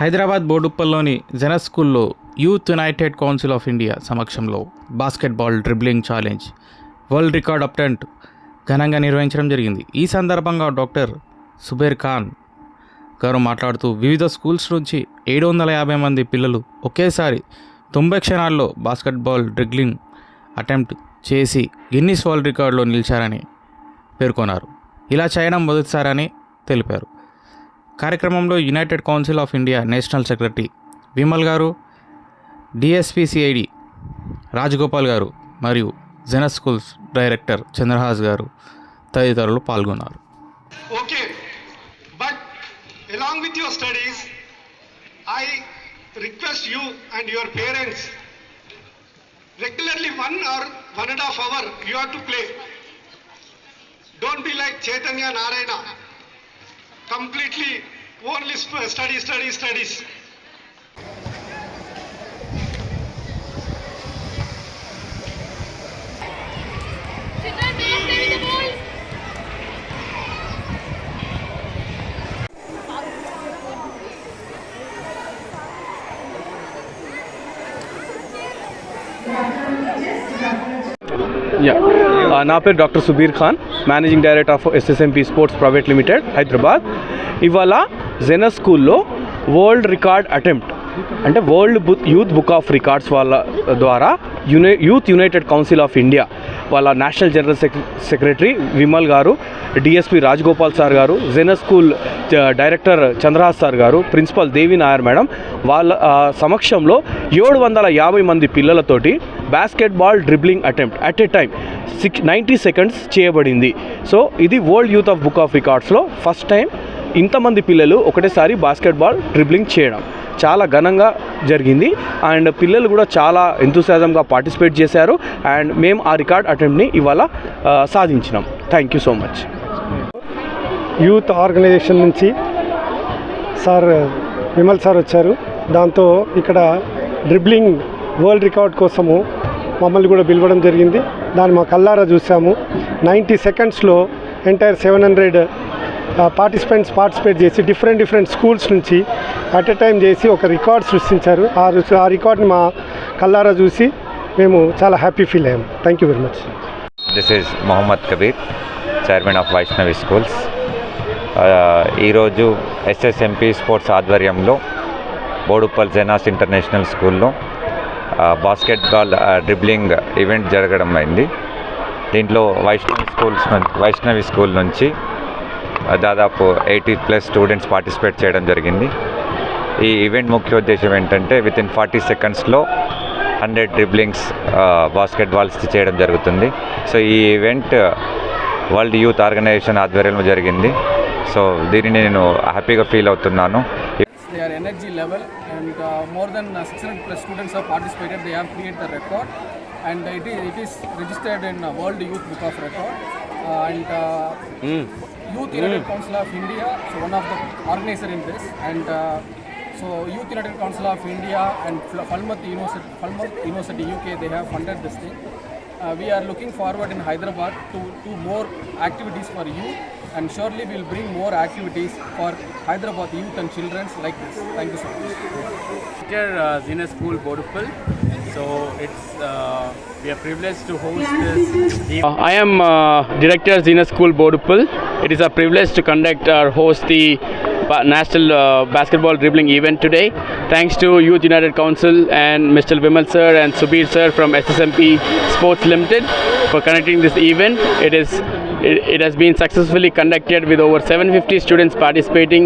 హైదరాబాద్ బోడుప్పల్లోని జెనస్ స్కూల్లో youth united council of India సమక్షంలో basketball dribbling challenge world record attempt ఘనంగా నిర్వహించడం జరిగింది. ఈ సందర్భంగా డాక్టర్ సుబేర్ ఖాన్ గారు మాట్లాడుతూ వివిధ స్కూల్స్ నుంచి 750 మంది పిల్లలు ఒకేసారి 90 క్షణాల్లో బాస్కెట్బాల్ డ్రిబ్లింగ్ అటెంప్ట్ చేసి గిన్నిస్ వరల్డ్ రికార్డులో నిలిచారని పేర్కొన్నారు. ఇలా చేయడం మొదటిసారని తెలిపారు. కార్యక్రమంలో United council of India national secretary Vimal గారు, డిఎస్పిసిఐడి రాజగోపాల్ గారు మరియు జెనస్ స్కూల్స్ డైరెక్టర్ చంద్రహాస్ గారు తదితరులు పాల్గొన్నారు. Okay, but along with your studies, I request you and your parents regularly 1 or 1.5 hour you have to play. Don't be like Chaitanya Narayana, completely only studies. నా పేరు doctor Subir Khan, managing director of SSMP sports private limited Hyderabad. ఇవాళ genus స్కూల్లో world record attempt అంటే world youth book of records వాళ్ళ ద్వారా youth united council of India వాళ్ళ national general secretary Vimal గారు, DSP Rajagopal sir గారు, genus school director Chandrahas sir గారు, principal దేవి Nair madam వాళ్ళ సమక్షంలో 750 మంది పిల్లలతోటి basketball dribbling attempt at a time 90 seconds చేయబడింది. సో ఇది world youth of book of రికార్డ్స్లో ఫస్ట్ టైం ఇంతమంది పిల్లలు ఒకటేసారి బాస్కెట్బాల్ డ్రిబ్లింగ్ చేయడం చాలా ఘనంగా జరిగింది. అండ్ పిల్లలు కూడా చాలా ఎంతూసియాజంగా పార్టిసిపేట్ చేశారు. అండ్ మేము ఆ రికార్డ్ అటెంప్ట్ని ఇవాళ సాధించినాం. Thank you so much. Youth organisation నుంచి సార్ విమల్ సార్ వచ్చారు. దాంతో ఇక్కడ డ్రిబ్లింగ్ వరల్డ్ రికార్డ్ కోసము మమ్మల్ని కూడా పిలవడం జరిగింది. దాన్ని మా కల్లారా చూసాము. 90 సెకండ్స్లో ఎంటైర్ 700 పార్టిసిపేట్ చేసి డిఫరెంట్ స్కూల్స్ నుంచి అట్ ఎ టైం చేసి ఒక రికార్డ్ సృష్టించారు. ఆ రికార్డ్ని మా కల్లారా చూసి మేము చాలా హ్యాపీ ఫీల్ అయ్యాము. Thank you very much. This is Mohammed Kabir, chairman of Vaishnavi schools. ఈరోజు SSMP స్పోర్ట్స్ ఆధ్వర్యంలో బోడుప్పల్ జెనాస్ ఇంటర్నేషనల్ స్కూల్లో బాస్కెట్బాల్ డ్రిబ్లింగ్ ఈవెంట్ జరగడం అయింది. దీంట్లో వైష్ణవి స్కూల్ నుంచి దాదాపు 80+ స్టూడెంట్స్ పార్టిసిపేట్ చేయడం జరిగింది. ఈ ఈవెంట్ ముఖ్య ఉద్దేశం ఏంటంటే వితిన్ 40 సెకండ్స్లో 100 డ్రిబ్లింగ్స్ బాస్కెట్బాల్స్ చేయడం జరుగుతుంది. సో ఈ ఈవెంట్ వరల్డ్ యూత్ ఆర్గనైజేషన్ ఆధ్వర్యంలో జరిగింది. సో దీనిని నేను హ్యాపీగా ఫీల్ అవుతున్నాను. Their energy level and more than 600+ students have participated. They have created the record and it is registered in World Youth Book of Record and Youth United Council of India, so one of the organizer in this, and so Youth United Council of India and Falmouth University UK, they have funded this thing. We are looking forward in Hyderabad to more activities for youth, and surely we will bring more activities for Hyderabad youth and children like this. Thank you so much. Here, Zena School, Boduppal. So it's we are privileged to host this. I am Director Zena School, Boduppal. It is a privilege to conduct or host the National Basketball Dribbling event today. Thanks to Youth United Council and Mr. Vimal sir and Subir sir from SSMP Sports Limited for conducting this event. It has been successfully conducted with over 750 students participating.